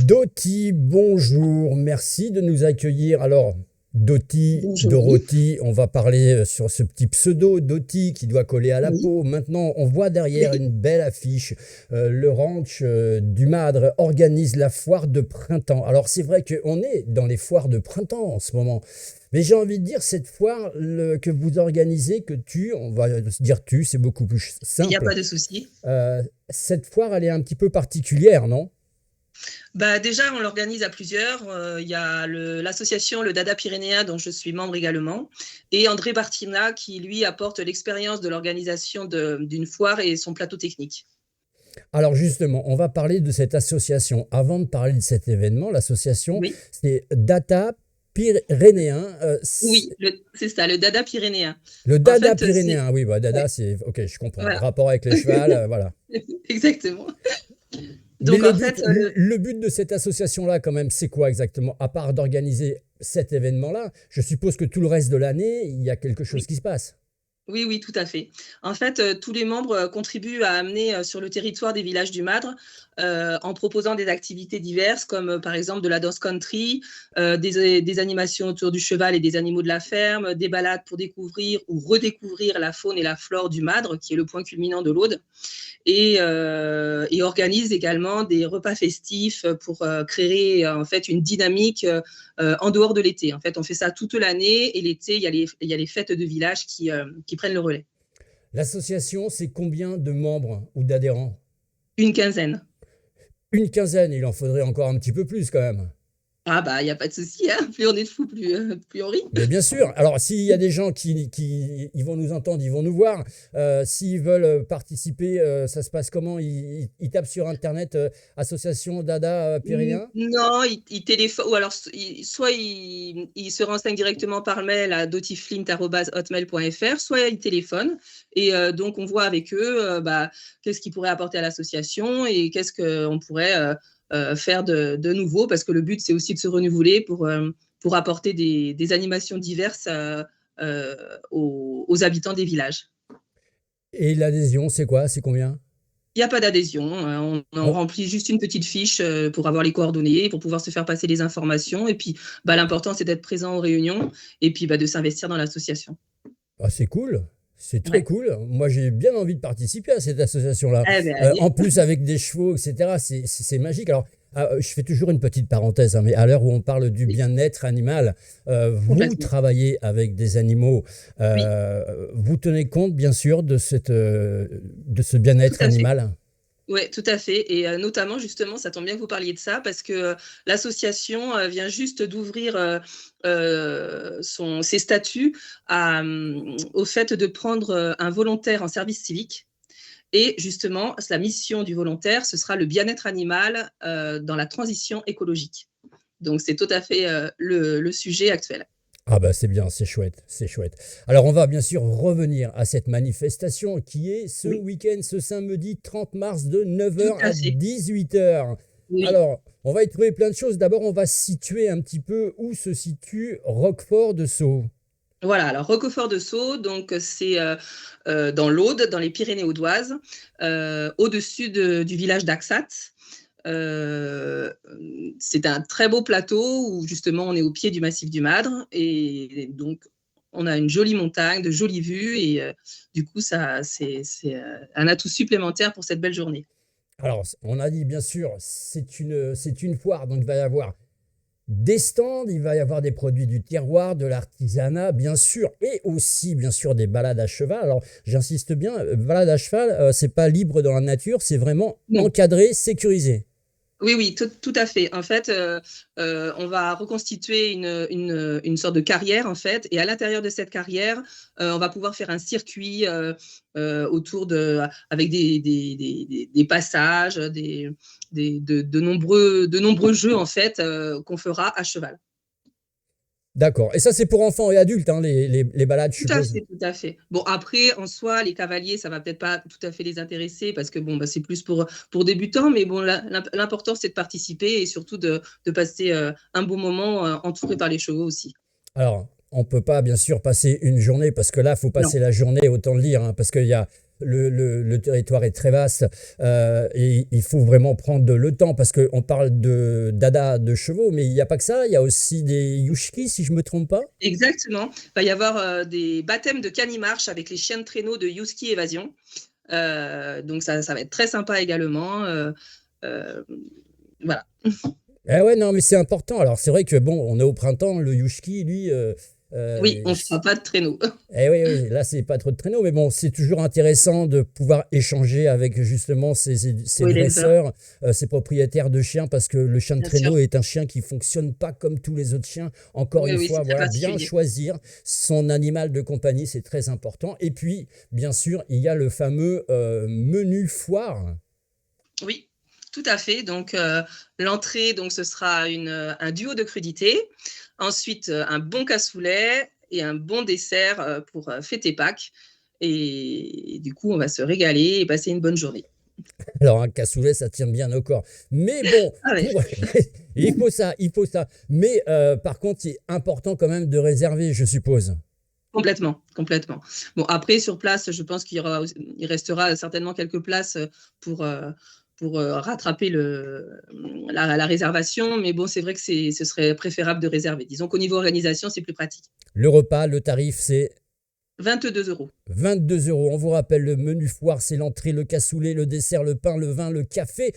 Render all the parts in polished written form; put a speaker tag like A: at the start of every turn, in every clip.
A: Doty, bonjour, merci de nous accueillir. Alors, Doty,
B: Bonjour.
A: Dorothy, on va parler sur ce petit pseudo Doty qui doit coller à la
B: Oui,
A: peau. Maintenant, on voit derrière
B: oui.
A: une belle affiche. Le ranch du Madre organise la foire de printemps. Alors, c'est vrai qu'on est dans les foires de printemps en ce moment. Mais j'ai envie de dire, cette foire que vous organisez, on va se dire tu, c'est beaucoup plus
B: Il n'y a
A: simple.
B: pas de souci.
A: Cette foire, elle est un petit peu particulière, non?
B: Bah, déjà, on l'organise à plusieurs. Il y a l'association Le Dada Pyrénéen, dont je suis membre également, et André Bartina, qui lui apporte l'expérience de l'organisation d'une foire et son plateau technique.
A: Alors justement, on va parler de cette association. Avant de parler de cet événement, l'association,
B: Oui,
A: c'est Data Pyrénéen.
B: oui, c'est ça, le Dada Pyrénéen.
A: Le
B: En
A: Dada
B: fait, c'est.
A: Pyrénéen, oui, bah, Dada,
B: Ouais,
A: c'est... Ok, je comprends.
B: voilà,
A: Rapport avec les chevals, voilà.
B: exactement.
A: Mais
B: Donc, en fait,
A: le but de cette association-là, quand même, c'est quoi exactement? À part d'organiser cet événement-là, je suppose que tout le reste de l'année, il y a quelque chose
B: oui.
A: qui se passe.
B: Oui, oui, tout à fait. En fait, tous les membres contribuent à amener sur le territoire des villages du Madre en proposant des activités diverses, comme par exemple de la danse country, des animations autour du cheval et des animaux de la ferme, des balades pour découvrir ou redécouvrir la faune et la flore du Madre, qui est le point culminant de l'Aude, et organise également des repas festifs pour créer en fait une dynamique en dehors de l'été. En fait, on fait ça toute l'année et l'été, il y a les fêtes de village qui prennent le relais.
A: L'association, c'est combien de membres ou d'adhérents?
B: Une quinzaine.
A: Une quinzaine, il en faudrait encore un petit peu plus quand même.
B: Ah bah, il n'y a pas de souci, hein. Plus on est de fous, plus on rit.
A: Mais bien sûr. Alors, s'il y a des gens qui ils vont nous entendre, ils vont nous voir. S'ils veulent participer, ça se passe comment? Ils tapent sur Internet Association Dada Pyrénéen.
B: Non, il téléphone, ou alors soit il se renseigne directement par mail à dotiflint@hotmail.fr, soit il téléphone. Et donc, on voit avec eux bah, qu'est-ce qu'ils pourraient apporter à l'association et qu'est-ce qu'on pourrait faire de nouveau, parce que le but, c'est aussi de se renouveler pour apporter des animations diverses aux habitants des villages.
A: Et l'adhésion, c'est quoi? C'est combien?
B: Il n'y a pas d'adhésion. On
A: On-
B: remplit juste une petite fiche pour avoir les coordonnées, pour pouvoir se faire passer les informations. Et puis, bah, l'important, c'est d'être présent aux réunions et puis bah, de s'investir dans l'association.
A: Ah, c'est cool. C'est très
B: Ouais.
A: cool. Moi, j'ai bien envie de participer à cette association-là.
B: Eh ben,
A: En
B: allez.
A: plus, avec des chevaux, etc., c'est magique. Alors, je fais toujours une petite parenthèse, hein, mais à l'heure où on parle du
B: Oui,
A: bien-être animal, vous
B: complètement.
A: travaillez avec des animaux.
B: Oui,
A: Vous tenez compte, bien sûr, de ce
B: tout
A: bien-être
B: à fait.
A: animal.
B: Oui, tout à fait. Et notamment, justement, ça tombe bien que vous parliez de ça parce que l'association vient juste d'ouvrir ses statuts au fait de prendre un volontaire en service civique. Et justement, la mission du volontaire, ce sera le bien-être animal dans la transition écologique. Donc, c'est tout à fait le sujet actuel.
A: Ah bah c'est bien, c'est chouette, c'est chouette. Alors on va bien sûr revenir à cette manifestation qui est ce
B: Oui,
A: week-end, ce samedi 30 mars de
B: tout
A: 9 heures
B: à
A: à
B: fait.
A: 18 heures.
B: Oui.
A: Alors on va y trouver plein de choses. D'abord on va situer un petit peu où se situe Roquefort de Sceaux.
B: Voilà, alors Roquefort de Sceaux, donc c'est dans l'Aude, dans les Pyrénées audoises, au-dessus du village d'Axat. Euh, c'est un très beau plateau où justement on est au pied du massif du Madre et donc on a une jolie montagne, de jolies vues et du coup ça c'est un atout supplémentaire pour cette belle journée.
A: Alors on a dit bien sûr c'est une foire donc il va y avoir des stands, il va y avoir des produits du terroir, de l'artisanat, bien sûr, et aussi, bien sûr, des balades à cheval. Alors, j'insiste bien, balade à cheval, c'est pas libre dans la nature, c'est vraiment
B: Non.
A: encadré, sécurisé.
B: Oui, oui, tout à fait. En fait, on va reconstituer une sorte de carrière, en fait, et à l'intérieur de cette carrière, on va pouvoir faire un circuit avec des passages, de nombreux jeux, en fait, qu'on fera à cheval.
A: D'accord. Et ça, c'est pour enfants et adultes, hein, les balades, je
B: Tout à
A: suppose.
B: fait, tout à fait. Bon, après, en soi, les cavaliers, ça va peut-être pas tout à fait les intéresser parce que bon, bah, c'est plus pour débutants, mais bon, l'important, c'est de participer et surtout de passer un bon moment entouré par les chevaux aussi.
A: Alors, on peut pas, bien sûr, passer une journée, parce que là, il faut
B: Non.
A: passer la journée, autant le dire, hein, parce qu'il y a le territoire est très vaste et il faut vraiment prendre le temps parce qu'on parle de dada de chevaux, mais il n'y a pas que ça, il y a aussi des yushki, si je ne me trompe pas.
B: Exactement. Il va y avoir des baptêmes de canimarche avec les chiens de traîneau de Youski Évasion. Donc ça va être très sympa également. Voilà.
A: Ah ouais, non, mais c'est important. Alors, c'est vrai que bon, on est au printemps, le yushki, lui.
B: Oui, on ne fera pas de traîneau.
A: Eh oui, oui, là, c'est pas trop de traîneau, mais bon, c'est toujours intéressant de pouvoir échanger avec justement ces
B: Oui, l'éleveur,
A: dresseurs, ces propriétaires de chiens, parce que le chien de
B: bien sûr.
A: traîneau est un chien qui fonctionne pas comme tous les autres chiens. Encore
B: Oui,
A: une
B: oui,
A: fois,
B: c'est très
A: voilà, bien
B: particulier.
A: choisir son animal de compagnie, c'est très important. Et puis, bien sûr, il y a le fameux menu foire.
B: Oui, tout à fait. Donc, l'entrée, donc, ce sera un duo de crudités. Ensuite, un bon cassoulet et un bon dessert pour fêter Pâques. Et du coup, on va se régaler et passer une bonne journée.
A: Alors, un cassoulet, ça tient bien au corps. Mais bon,
B: Ah ouais,
A: il faut ça, il faut ça. Mais par contre, c'est important quand même de réserver, je suppose.
B: complètement, complètement. Bon, après, sur place, je pense il restera certainement quelques places pour rattraper la réservation. Mais bon, c'est vrai que ce serait préférable de réserver. Disons qu'au niveau organisation, c'est plus pratique.
A: Le repas, le tarif, c'est
B: 22 €.
A: 22 euros. On vous rappelle, le menu foire, c'est l'entrée, le cassoulet, le dessert, le pain, le vin, le café.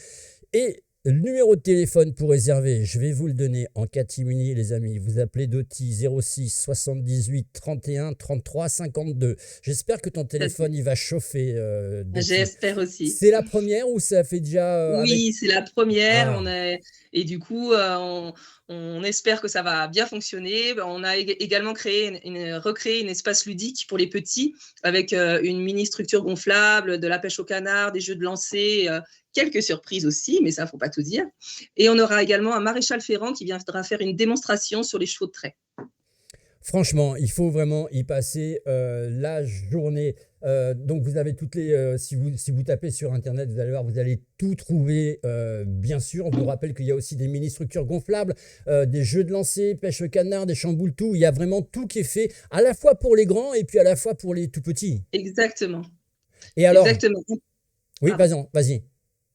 A: Et le numéro de téléphone pour réserver, je vais vous le donner en catimini, les amis. Vous appelez Doty 06 78 31 33 52. J'espère que ton téléphone, il va chauffer, Doty.
B: J'espère aussi.
A: C'est la première ou ça fait déjà avec...
B: Oui, c'est la première.
A: Ah,
B: Et du coup, on espère que ça va bien fonctionner. On a également recréé un espace ludique pour les petits avec une mini structure gonflable, de la pêche au canard, des jeux de lancer, quelques surprises aussi, mais ça, il ne faut pas tout dire. Et on aura également un maréchal ferrant qui viendra faire une démonstration sur les chevaux de trait.
A: franchement, il faut vraiment y passer la journée. Donc vous avez toutes les... si vous tapez sur Internet, vous allez voir, vous allez tout trouver, bien sûr. On vous rappelle qu'il y a aussi des mini-structures gonflables, des jeux de lancer, pêche au canard, des chamboules, tout. Il y a vraiment tout qui est fait, à la fois pour les grands et puis à la fois pour les tout petits.
B: Exactement.
A: Et alors,
B: Exactement.
A: oui,
B: Pardon.
A: vas-y.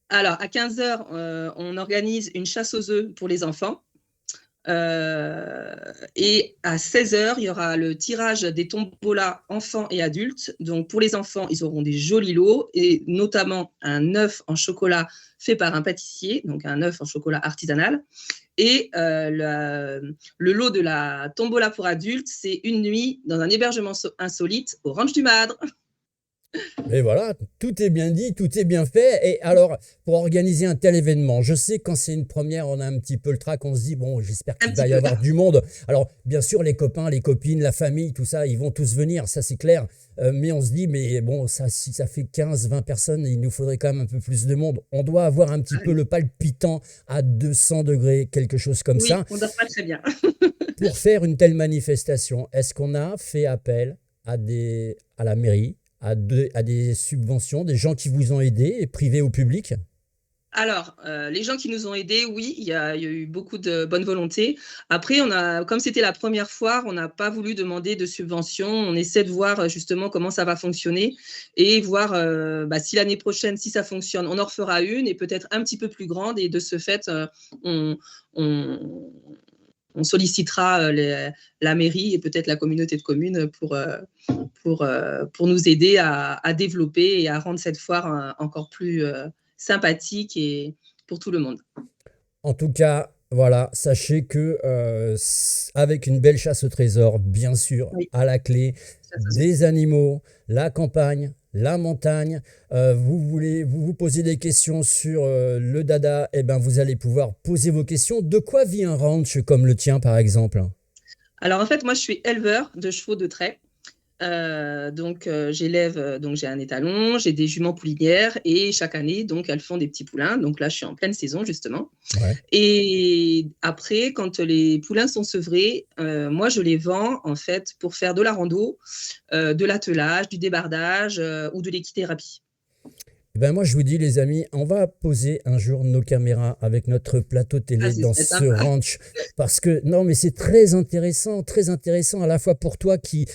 B: Alors, à 15 h, on organise une chasse aux œufs pour les enfants. Et à 16 h, il y aura le tirage des tombolas enfants et adultes. Donc, pour les enfants, ils auront des jolis lots et notamment un œuf en chocolat fait par un pâtissier, donc un œuf en chocolat artisanal. Et le lot de la tombola pour adultes, c'est une nuit dans un hébergement insolite au Ranch du Madre.
A: Et voilà, tout est bien dit, tout est bien fait. Et alors, pour organiser un tel événement, je sais que quand c'est une première, on a un petit peu le trac, on se dit, bon, j'espère
B: Un
A: qu'il
B: petit
A: va y
B: peu.
A: avoir du monde. Alors, bien sûr, les copains, les copines, la famille, tout ça, ils vont tous venir, ça c'est clair. Mais on se dit, mais bon, ça, si ça fait 15, 20 personnes, il nous faudrait quand même un peu plus de monde. On doit avoir un petit peu le palpitant à 200 degrés, quelque chose comme
B: Oui,
A: ça,
B: on dort pas très bien.
A: pour faire une telle manifestation. Est-ce qu'on a fait appel à la mairie, à des subventions, des gens qui vous ont aidé, privés ou publics?
B: Alors, les gens qui nous ont aidés, oui, il y a eu beaucoup de bonne volonté. Après, comme c'était la première foire, on n'a pas voulu demander de subvention. On essaie de voir justement comment ça va fonctionner et voir si l'année prochaine, si ça fonctionne, on en refera une et peut-être un petit peu plus grande. Et de ce fait, on, on- on sollicitera la mairie et peut-être la communauté de communes pour nous aider à développer et à rendre cette foire encore plus sympathique et pour tout le monde.
A: En tout cas, voilà, sachez que avec une belle chasse au trésor, bien sûr,
B: Oui,
A: à la clé,
B: ça,
A: des animaux, la campagne, la montagne, vous posez des questions sur le dada, et ben vous allez pouvoir poser vos questions. De quoi vit un ranch comme le tien, par exemple?
B: Alors en fait, moi je suis éleveur de chevaux de trait. Donc j'élève, donc j'ai un étalon, j'ai des juments poulinières et chaque année, donc elles font des petits poulains. Donc là, je suis en pleine saison justement.
A: Ouais.
B: Et après, quand les poulains sont sevrés, moi je les vends en fait pour faire de la rando, de l'attelage, du débardage ou de l'équithérapie.
A: Eh ben moi, je vous dis, les amis, on va poser un jour nos caméras avec notre plateau
B: Ah,
A: télé
B: ce
A: dans
B: serait
A: ce
B: sympa.
A: ranch. Parce que, non, mais c'est très intéressant à la fois pour toi qui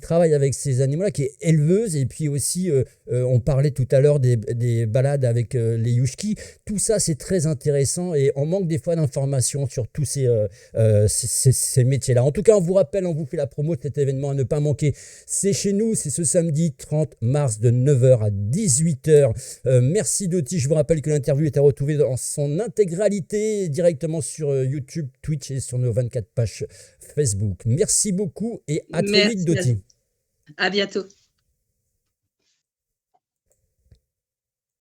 A: travaille avec ces animaux-là, qui est éleveuse, et puis aussi, on parlait tout à l'heure des balades avec les Yushki. Tout ça, c'est très intéressant et on manque des fois d'informations sur tous ces métiers-là. En tout cas, on vous rappelle, on vous fait la promo de cet événement à ne pas manquer. C'est chez nous, c'est ce samedi 30 mars de 9h à 18h. Merci Doty, je vous rappelle que l'interview est à retrouver dans son intégralité directement sur YouTube, Twitch et sur nos 24 pages Facebook. Merci beaucoup et à très vite
B: Merci.
A: Doty.
B: À bientôt.